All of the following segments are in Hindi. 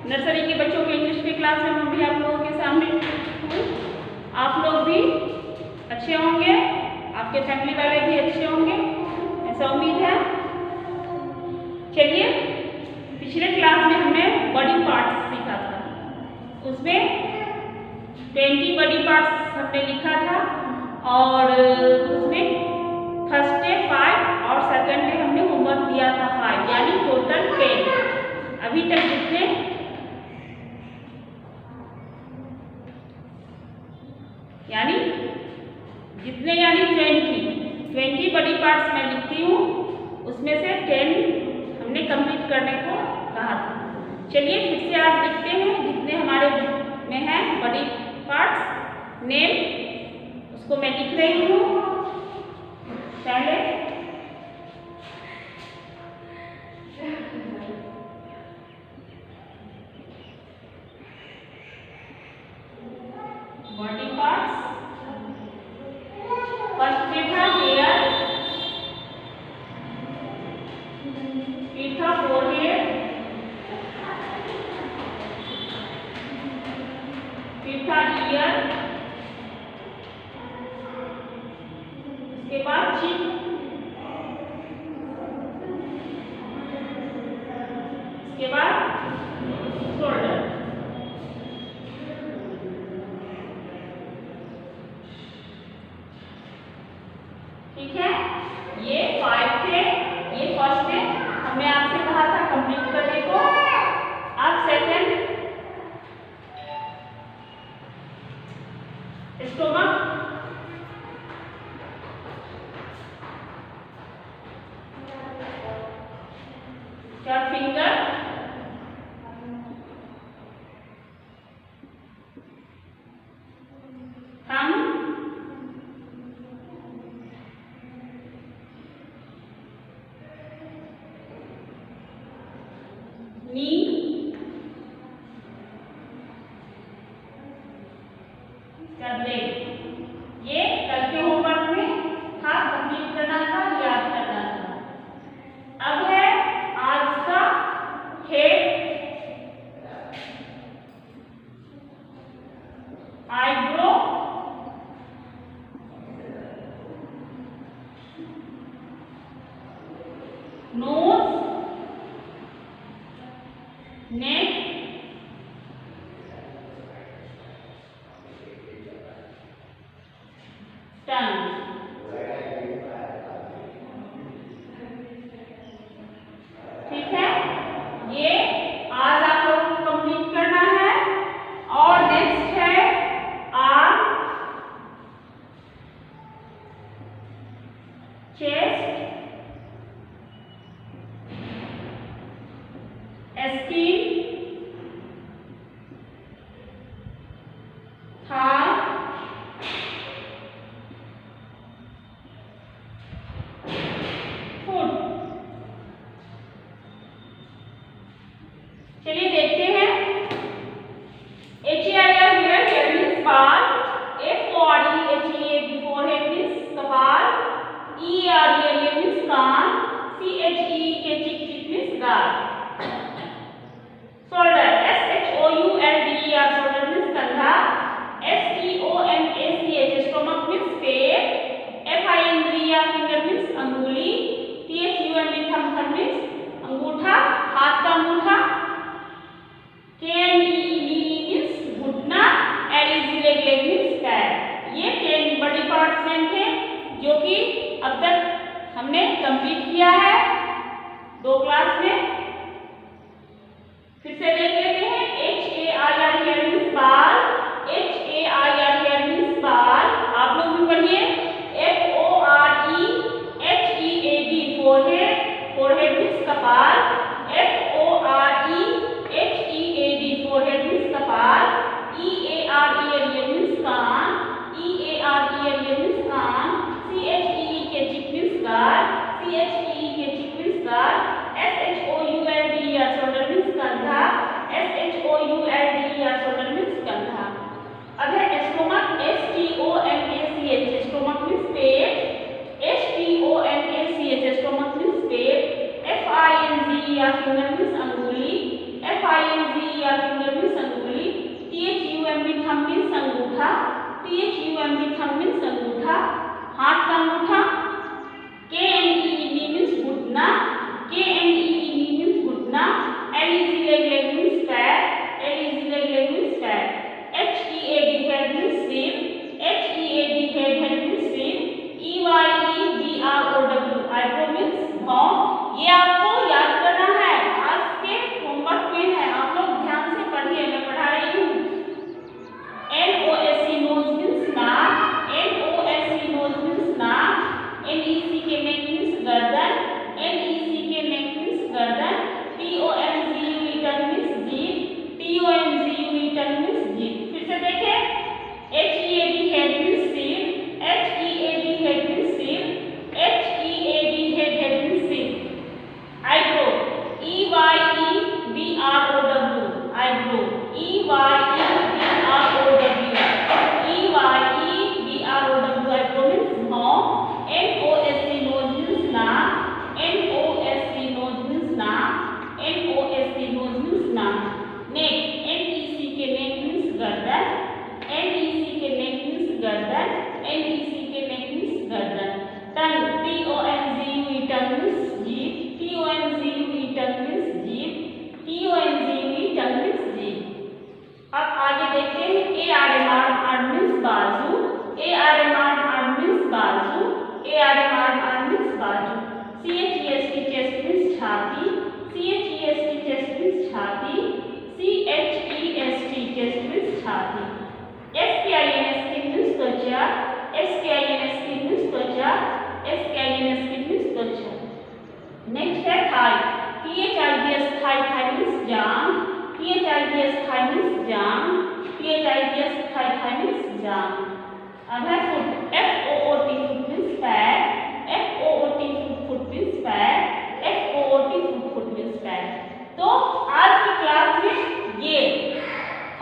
नर्सरी के बच्चों के इंग्लिश की क्लास में मैं भी आप लोगों के सामने हूँ। आप लोग भी अच्छे होंगे, आपके फैमिली वाले भी अच्छे होंगे, ऐसा उम्मीद है। चलिए, पिछले क्लास में हमने बॉडी पार्ट्स सीखा था, उसमें 20 बॉडी पार्ट्स हमने लिखा था और उसमें फर्स्ट डे 5 और सेकंड डे हमने होमवर्क दिया था 5, यानी टोटल 10। अभी तक जितने यानी 20 बॉडी पार्ट्स मैं लिखती हूँ, उसमें से 10 हमने कंप्लीट करने को कहा था। चलिए फिर से आज लिखते हैं जितने हमारे बुक में है बॉडी पार्ट्स नेम, उसको मैं लिख रही हूँ। पहले बॉडी पार्ट्स, फर्स्ट पे था हेयर, फिर था फोरहेड, फिर था ईयर, उसके बाद चिन, उसके बाद शोल्डर। ठीक है, ये 5 थे, ये फर्स्ट डे हमने आपसे कहा था कंप्लीट करने को। अब second stomach, third finger, thumb, knee, leg. ये कल के होमवर्क में था, कंप्लीट करना था, याद करना था। अब है आज का हेड, आईब्रो, नोज, नेक, टंग। ठीक है, ये आज आप लोगों को कंप्लीट करना है। और नेक्स्ट है arm, chest, skin, thigh, foot. चलिए देखते हैं। HEIR here means बाल, FOREHEAD forehead means कपाल, ERE means कान, CHEK चिक means गाल। शोल्डर, SHOULDER शोल्डर means कंधा, STOMACH स्टोमक means पेट, FINGER फिंगर means अंगुली, THUMB थंब means अंगूठा, हाथ का अंगूठा, KNE means घुटना, LEG लेग means पैर। ये 10 बॉडी पार्ट्स थे जो कि अब तक हमने कंप्लीट किया है 2 क्लास में। फिर से देख लेते हैं। HAIR here means बाल, HAIR means बाल, आप लोग भी पढ़िए। FOREHEAD forehead means कपाल, FOREHEAD forehead means कपाल, EARE means कान, EARE means कान, CHEEK चिक means गाल, CHEEK चिक means गाल, SHOULDER शोल्डर means कंधा, SHOULDER शोल्डर means कंधा। अब है स्टोमक, STOMACH स्टोमक means पेट, STOMACH स्टोमक means पेट, FINGER फिंगर means अंगुली, FINGER फिंगर मीन्स अंगुली, THUMB थंब मीन्स अंगूठा, THUMB थंब मीन्स अंगूठा, हाथ का अंगूठा, KNEED मीन्स घुटना, KNEED मीन्स घुटना, LEG लेग मीन्स पैर, LEG लेग मीन्स पैर, HEAD हेड मीन्स सिर, HEAD हेड मीन्स सिर, EYEBROW आईब्रो मीन्स भौं। ये आपको याद करना है, आज के होमवर्क में है, आप लोग ध्यान से पढ़िए, मैं पढ़ा रही हूँ। NOSE नोज मीन्स नाक, NOSE नोज मीन्स नाक, NEC के नेक मीन्स गर्दन, NEC के नेक मीन्स गर्दन, TONGUE टंग मीन्स जीभ, TONGUE टंग मीन्स जीभ। फिर से देखें, HEAD हेड मीन्स सिर, HEAD हेड मीन्स सिर, HEAD हेड मीन्स सिर। Eyebrow, EYEBROW eyebrow, EYEBROW, EYEBROW eyebrow means भौं, NOSE नोज मीन्स नाक, NOSE नोज मीन्स नाक, NOSE नोज मीन्स नाक। Neck, NEC K neck means गर्दन, NEC के नेक मीन्स गर्दन, NEC के नेक मीन्स गर्दन। टंग, TONGUE टंग मीन्स जीभ, TONGUE टंग मीन्स जीभ, TONGUE टंग मीन्स जीभ। अब आगे देखते हैं, ARM मीन्स बाजू, ARM मीन्स बाजू, ARM मीन्स बाजू। CHEST चेस्ट मीन्स छाती, CHEST चेस्ट मीन्स छाती, CHEST चेस्ट मीन्स छाती। SKIN मीन्स त्वचा, SKIN मीन्स त्वचा, SKIN मीन्स त्वचा। नेक्स्ट है thigh, THIGS thigh, thigh means जांग, THIGS थाई मीन्स जांग, THIGS थाई मीन्स जांग। अब है फुट, FOOT फुट मीन्स पैर, FOOT फुट मीन्स पैर, FOOT फुट मीन्स पैर। तो आज की क्लास में ये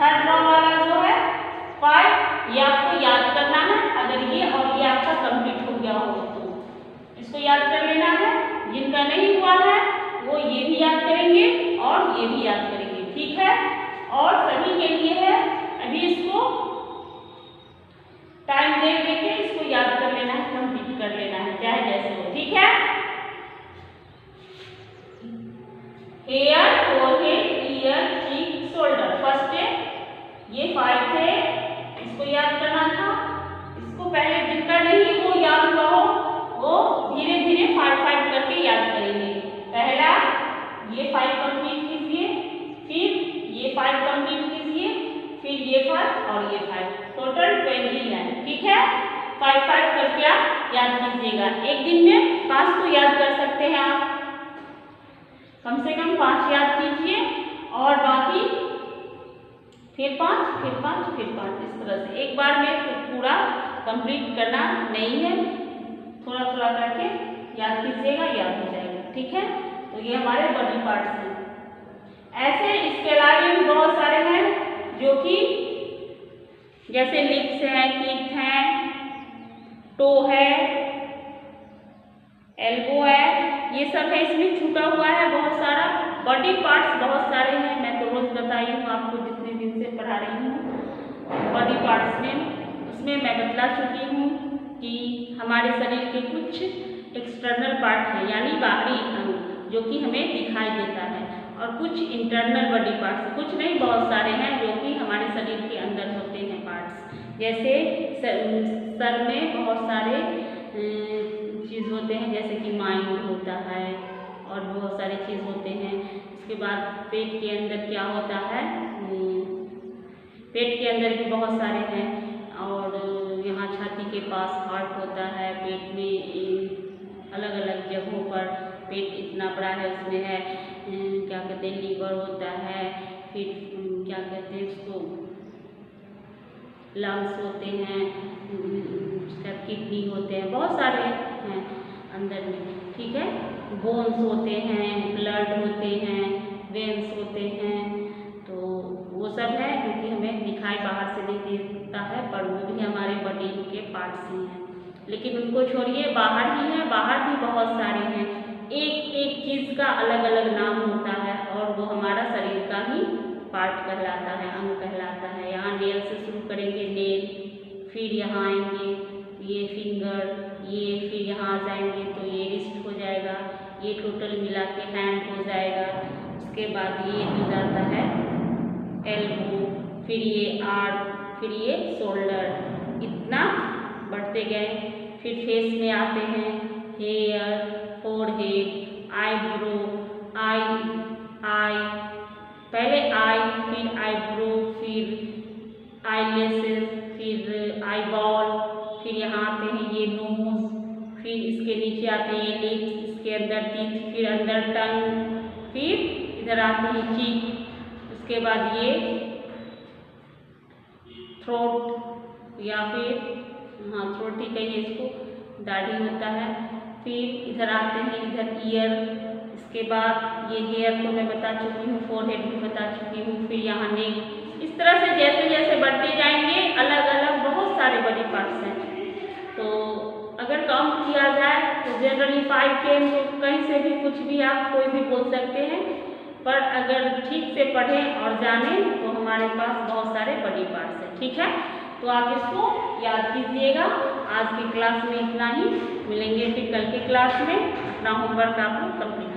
थर्ड रॉ वाला जो है 5, ये आपको याद करना है। अगर ये और ये आपका कंप्लीट हो गया हो तो इसको याद कर लेना है। जिनका नहीं हुआ है वो ये भी याद करेंगे और ये भी याद करेंगे, ठीक है। और सभी के लिए है, अभी इसको टाइम दे के इसको याद कर लेना है, कंप्लीट कर लेना है, चाहे जैसे हो, ठीक है। हेयर, फोरहेड, ईयर, चीक, शोल्डर, फर्स्ट है ये 5 थे, इसको याद करना था। इसको पहले जिनका नहीं वो याद हुआ हो वो धीरे धीरे 5 करके याद करेंगे। पहला ये 5 कंप्लीट कीजिए, फिर ये 5 कंप्लीट कीजिए, फिर ये 5 और ये 5, टोटल 20 है, ठीक है। 5 करके आप याद कीजिएगा। एक दिन में 5 तो याद कर सकते हैं आप, कम से कम 5 याद कीजिए और बाकी फिर 5, फिर 5, फिर 5, इस तरह से एक बार में तो पूरा कंप्लीट करना नहीं है, थोड़ा थोड़ा करके याद कीजिएगा, याद हो जाएगा, ठीक है। तो ये हमारे बॉडी पार्ट्स हैं। ऐसे इसके अलावा भी बहुत सारे हैं जो कि जैसे लिप्स हैं, टीथ हैं, टो है, एल्बो है, ये सब है। इसमें छूटा हुआ है बहुत सारा, बॉडी पार्ट्स बहुत सारे हैं। मैं तो रोज बताई हूँ आपको, जितने दिन से पढ़ा रही हूँ बॉडी पार्ट्स में, उसमें मैं बतला चुकी हूँ कि हमारे शरीर के कुछ एक्सटर्नल पार्ट हैं, यानी बाहरी अंग जो कि हमें दिखाई देता है, और कुछ इंटरनल बॉडी पार्ट्स, कुछ नहीं बहुत सारे हैं जो कि हमारे शरीर के अंदर होते हैं पार्ट्स। जैसे सर में बहुत सारे चीज़ होते हैं, जैसे कि माइंड होता है और बहुत सारे चीज़ होते हैं। उसके बाद पेट के अंदर क्या होता है, पेट के अंदर भी बहुत सारे हैं, और यहाँ छाती के पास हार्ट होता है, पेट में अलग अलग जगहों पर पेट इतना बड़ा है, उसमें है क्या कहते हैं लीवर होता है, फिर क्या कहते हैं उसको लंग्स होते हैं, किडनी होते हैं, बहुत सारे हैं अंदर में, ठीक है। बोन्स होते हैं, ब्लड होते हैं, वेन्स होते हैं, तो वो सब है जो कि हमें दिखाई बाहर से नहीं देता है, पर वो भी हमारे बॉडी के पार्ट्स ही हैं। लेकिन उनको छोड़िए, बाहर ही है, बाहर भी बहुत सारे हैं, एक एक चीज़ का अलग अलग नाम होता है और वो हमारा शरीर का ही पार्ट कहलाता है, अंग कहलाता है। यहाँ नेल से शुरू करेंगे, नेल, फिर यहाँ आएंगे ये फिंगर, ये फिर यहाँ आ जाएंगे तो ये रिस्ट हो जाएगा, ये टोटल मिला के हैंड हो जाएगा। उसके बाद ये हो जाता है एल्बो, फिर ये आर्म, फिर ये शोल्डर, इतना बढ़ते गए। फिर फेस में आते हैं हेयर, फोरहेड, आईब्रो, आई, पहले आई, फिर आईब्रो, फिर आईलैशेस, फिर आईबॉल, फिर यहाँ आते हैं ये नोज, फिर इसके नीचे आते हैं ये लिप्स, इसके अंदर टीथ, फिर अंदर टंग, फिर इधर आते हैं चीक, उसके बाद ये थ्रोट या फिर थ्रोट ही कहिए इसको, दाढ़ी होता है। फिर इधर आते हैं इधर ईयर, इसके बाद ये हेयर तो मैं बता चुकी हूँ, फोरहेड भी बता चुकी हूँ, फिर यहाँ नेक। इस तरह से जैसे जैसे बढ़ते जाएंगे अलग अलग बहुत सारे बॉडी पार्ट्स हैं। तो अगर काउंट किया जाए तो जनरली 5 10 तो कहीं से भी कुछ भी आप कोई भी बोल सकते हैं, पर अगर ठीक से पढ़ें और जानें तो हमारे पास बहुत सारे बॉडी पार्ट्स हैं। ठीक है, तो आप इसको याद कीजिएगा। आज की क्लास में इतना ही, मिलेंगे फिर कल के क्लास में। अपना होमवर्क आप लोग कंप्लीट